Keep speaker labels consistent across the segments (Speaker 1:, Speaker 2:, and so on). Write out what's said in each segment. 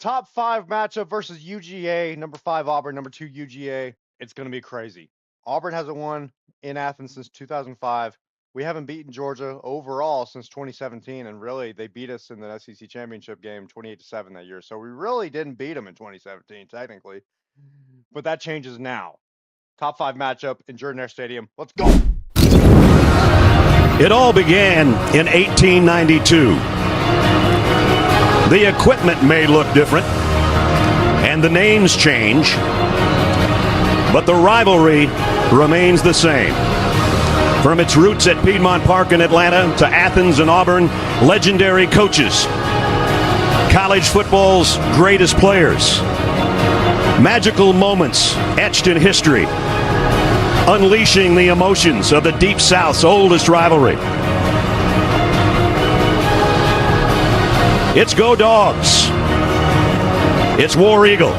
Speaker 1: top 5 matchup versus UGA, number 5 Auburn, number 2 UGA. It's going to be crazy. Auburn hasn't won in Athens since 2005. We haven't beaten Georgia overall since 2017, and really they beat us in the SEC championship game 28-7 that year. So we really didn't beat them in 2017 technically, but that changes now. Top 5 matchup in Jordan-Hare Stadium. Let's go.
Speaker 2: It all began in 1892. The equipment may look different, and the names change, but the rivalry remains the same. From its roots at Piedmont Park in Atlanta to Athens and Auburn, legendary coaches, college football's greatest players, magical moments etched in history, unleashing the emotions of the Deep South's oldest rivalry. It's Go Dogs. It's War Eagle.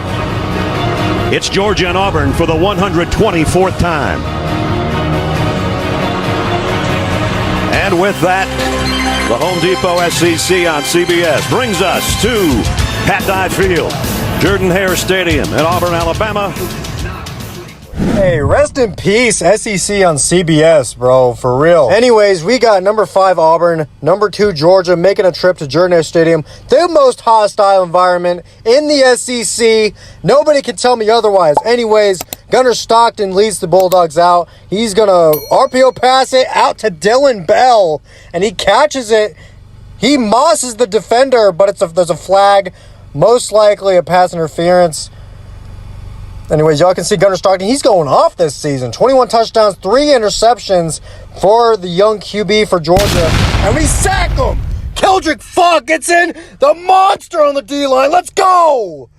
Speaker 2: It's Georgia and Auburn for the 124th time. And with that, the Home Depot SEC on CBS brings us to Pat Dye Field, Jordan-Hare Stadium in Auburn, Alabama.
Speaker 3: Hey, rest in peace, SEC on CBS, bro, for real. Anyways, we got number 5 Auburn, number 2 Georgia making a trip to Jordan-Hare Stadium, the most hostile environment in the SEC. Nobody can tell me otherwise. Anyways, Gunnar Stockton leads the Bulldogs out. He's going to RPO pass it out to Dylan Bell, and he catches it. He mosses the defender, but there's a flag, most likely a pass interference. Anyways, y'all can see Gunnar Stockton. He's going off this season. 21 touchdowns, 3 interceptions for the young QB for Georgia. And we sack him. Keldrick Fogg gets in. The monster on the D-line. Let's go.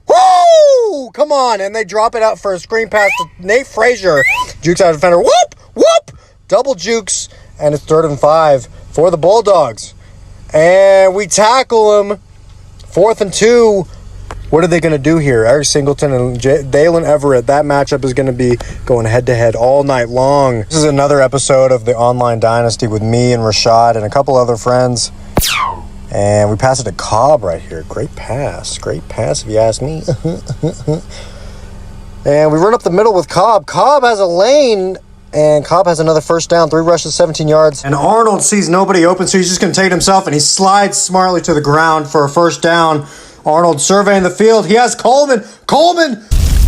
Speaker 3: Woo! Come on. And they drop it out for a screen pass to Nate Frazier. Jukes out defender. Whoop! Whoop! Double jukes. And it's 3rd and 5 for the Bulldogs. And we tackle him. 4th and 2. What are they going to do here? Eric Singleton and Dalen Everett. That matchup is going to be going head-to-head all night long. This is another episode of the Online Dynasty with me and Rashad and a couple other friends. And we pass it to Cobb right here. Great pass. Great pass, if you ask me. And we run up the middle with Cobb. Cobb has a lane, and Cobb has another first down. 3 rushes, 17 yards. And Arnold sees nobody open, so he's just going to take it himself, and he slides smartly to the ground for a first down. Arnold surveying the field. He has Coleman. Coleman!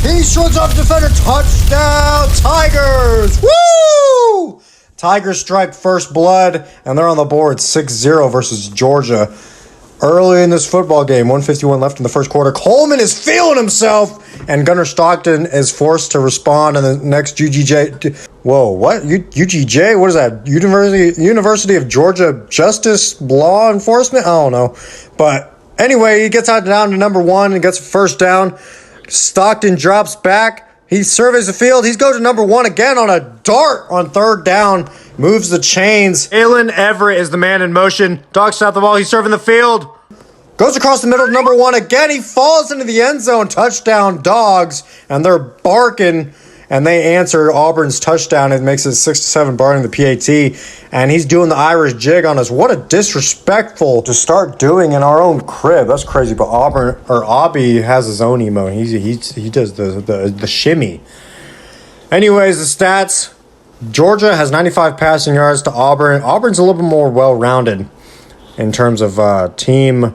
Speaker 3: He shrugs off the defender. Touchdown, Tigers! Woo! Tigers strike first blood, and they're on the board 6-0 versus Georgia. Early in this football game, 1:51 left in the first quarter. Coleman is feeling himself, and Gunnar Stockton is forced to respond in the next UGJ. Whoa, what? UGJ? What is that? University of Georgia Justice Law Enforcement? I don't know. But anyway, he gets out down to number 1 and gets a first down. Stockton drops back. He surveys the field. He goes to number 1 again on a dart on 3rd down. Moves the chains. Dalen Everett is the man in motion. Dog stopped the ball. He's serving the field. Goes across the middle to number 1 again. He falls into the end zone. Touchdown, Dogs. And they're barking. And they answer Auburn's touchdown. It makes it 6-7 barring the PAT. And he's doing the Irish jig on us. What a disrespectful to start doing in our own crib. That's crazy. But Aubie has his own emote. He does the shimmy. Anyways, the stats. Georgia has 95 passing yards to Auburn. Auburn's a little bit more well-rounded in terms of team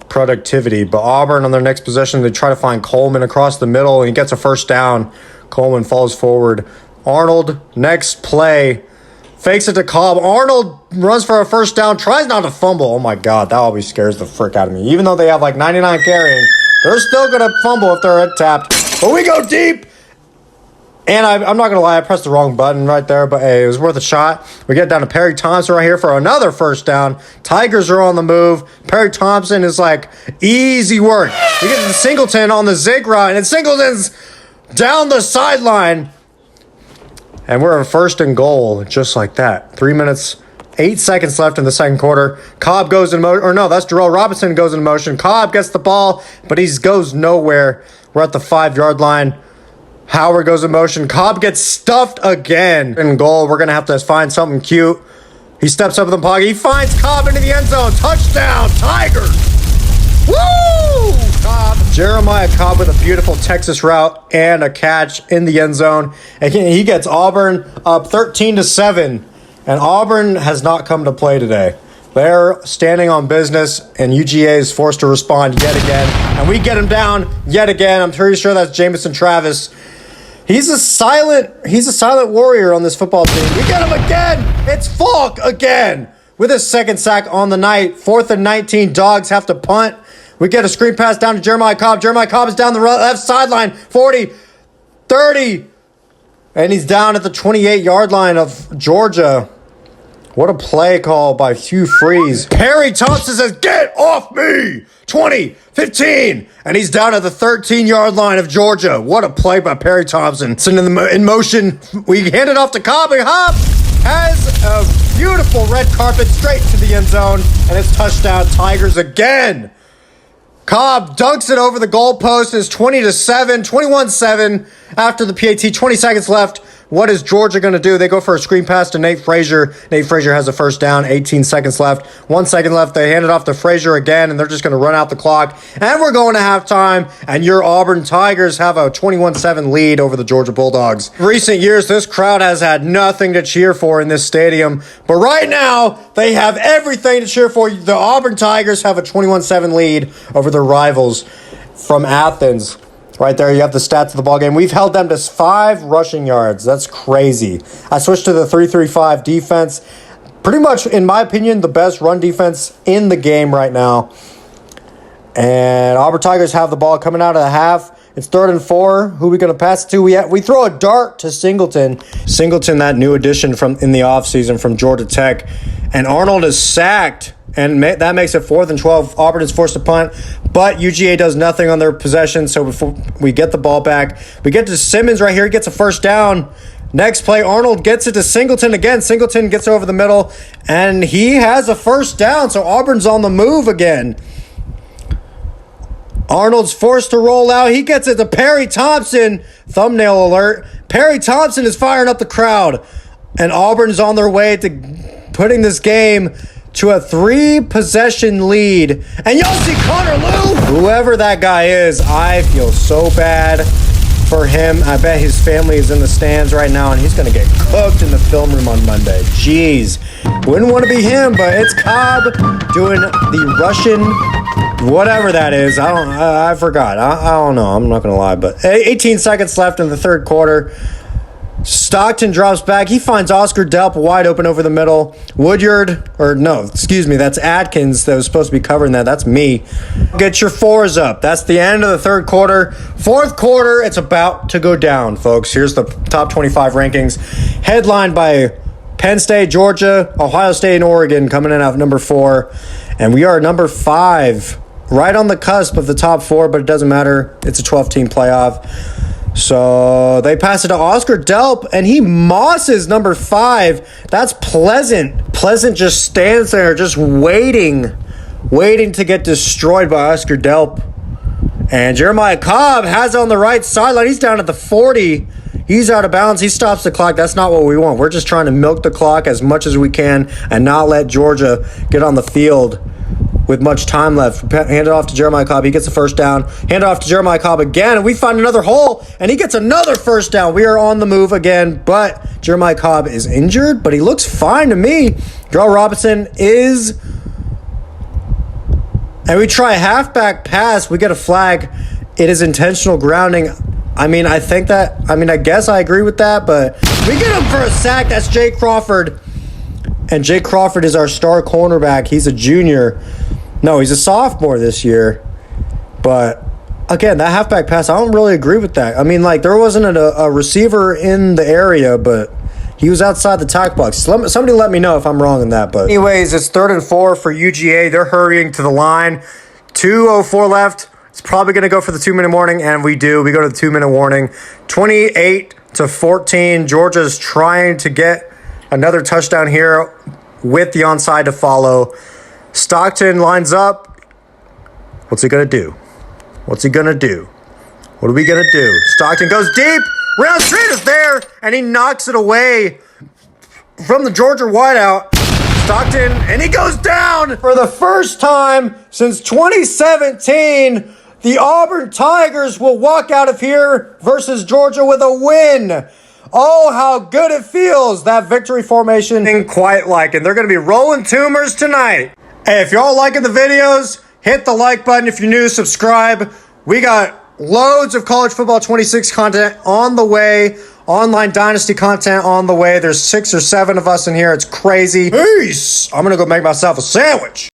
Speaker 3: productivity. But Auburn on their next possession, they try to find Coleman across the middle, and he gets a first down. Coleman falls forward. Arnold, next play, fakes it to Cobb. Arnold runs for a first down, tries not to fumble. Oh my God, that always scares the frick out of me. Even though they have like 99 carrying, they're still going to fumble if they're tapped. But we go deep. And I'm not going to lie, I pressed the wrong button right there, but hey, it was worth a shot. We get down to Perry Thompson right here for another first down. Tigers are on the move. Perry Thompson is like easy work. We get to Singleton on the zig route, and Singleton's down the sideline. And we're a 1st and goal, just like that. 3 minutes, 8 seconds left in the second quarter. Cobb goes in motion, or no, that's Darrell Robinson goes in motion. Cobb gets the ball, but he goes nowhere. We're at the 5-yard line. Howard goes in motion. Cobb gets stuffed again. In goal, we're going to have to find something cute. He steps up in the pocket. He finds Cobb into the end zone. Touchdown, Tigers! Woo! Jeremiah Cobb with a beautiful Texas route and a catch in the end zone. And he gets Auburn up 13-7. And Auburn has not come to play today. They're standing on business, and UGA is forced to respond yet again. And we get him down yet again. I'm pretty sure that's Jamison Travis. He's a silent warrior on this football team. We get him again. It's Falk again with his second sack on the night. 4th and 19. Dogs have to punt. We get a screen pass down to Jeremiah Cobb. Jeremiah Cobb is down the left sideline. 40, 30. And he's down at the 28-yard line of Georgia. What a play call by Hugh Freeze. Perry Thompson says, "Get off me!" 20, 15. And he's down at the 13-yard line of Georgia. What a play by Perry Thompson. It's in motion. We hand it off to Cobb, and Cobb has a beautiful red carpet straight to the end zone. And it's touchdown Tigers again. Cobb dunks it over the goalpost. It's 20-7, 21-7 after the PAT. 20 seconds left. What is Georgia going to do? They go for a screen pass to Nate Frazier. Nate Frazier has a first down. 18 seconds left. 1 second left. They hand it off to Frazier again, and they're just going to run out the clock. And we're going to halftime, and your Auburn Tigers have a 21-7 lead over the Georgia Bulldogs. In recent years, this crowd has had nothing to cheer for in this stadium. But right now, they have everything to cheer for. The Auburn Tigers have a 21-7 lead over their rivals from Athens. Right there, you have the stats of the ball game. We've held them to 5 rushing yards. That's crazy. I switched to the 3-3-5 defense. Pretty much, in my opinion, the best run defense in the game right now. And Auburn Tigers have the ball coming out of the half. It's 3rd and 4. Who are we going to pass it to? We throw a dart to Singleton. Singleton, that new addition from in the offseason from Georgia Tech. And Arnold is sacked. And that makes it 4th and 12. Auburn is forced to punt, but UGA does nothing on their possession. So before we get the ball back, we get to Simmons right here. He gets a first down. Next play, Arnold gets it to Singleton again. Singleton gets over the middle, and he has a first down. So Auburn's on the move again. Arnold's forced to roll out. He gets it to Perry Thompson. Thumbnail alert. Perry Thompson is firing up the crowd, and Auburn's on their way to putting this game to a 3-possession lead. And y'all see Connor Lew? Whoever that guy is, I feel so bad for him. I bet his family is in the stands right now, and he's going to get cooked in the film room on Monday. Jeez. Wouldn't want to be him, but it's Cobb doing the Russian, whatever that is. I forgot. I don't know. I'm not going to lie, but 18 seconds left in the third quarter. Stockton drops back. He finds Oscar Delp wide open over the middle. That's Atkins that was supposed to be covering that. That's me. Get your 4s up. That's the end of the third quarter. Fourth quarter, it's about to go down, folks. Here's the top 25 rankings. Headlined by Penn State, Georgia, Ohio State, and Oregon coming in at number 4. And we are number 5, right on the cusp of the top 4, but it doesn't matter. It's a 12-team playoff. So they pass it to Oscar Delp, and he mosses number 5. That's Pleasant. Pleasant just stands there, just waiting to get destroyed by Oscar Delp. And Jeremiah Cobb has it on the right sideline. He's down at the 40. He's out of bounds. He stops the clock. That's not what we want. We're just trying to milk the clock as much as we can and not let Georgia get on the field with much time left. Hand it off to Jeremiah Cobb. He gets the first down. Hand it off to Jeremiah Cobb again, and we find another hole, and he gets another first down. We are on the move again, but Jeremiah Cobb is injured, but he looks fine to me. Darrell Robinson is... And we try a halfback pass. We get a flag. It is intentional grounding. I guess I agree with that, but we get him for a sack. That's Jay Crawford. And Jay Crawford is our star cornerback. He's a junior. No, he's a sophomore this year. But, again, that halfback pass, I don't really agree with that. There wasn't a receiver in the area, but he was outside the tackle box. Somebody let me know if I'm wrong on that. But anyways, it's 3rd and 4 for UGA. They're hurrying to the line. 2:04 left. It's probably going to go for the 2-minute warning, and we do. We go to the 2-minute warning. 28-14. Georgia's trying to get another touchdown here with the onside to follow. Stockton lines up. What's he going to do? What are we going to do? Stockton goes deep. Roundtree is there, and he knocks it away from the Georgia wideout. Stockton, and he goes down for the first time since 2017. The Auburn Tigers will walk out of here versus Georgia with a win. Oh, how good it feels. That victory formation ain't quite like it. They're going to be rolling tumors tonight. Hey, if y'all liking the videos, hit the like button. If you're new, subscribe. We got loads of college football 26 content on the way. Online Dynasty content on the way. There's 6 or 7 of us in here. It's crazy. Peace. I'm going to go make myself a sandwich.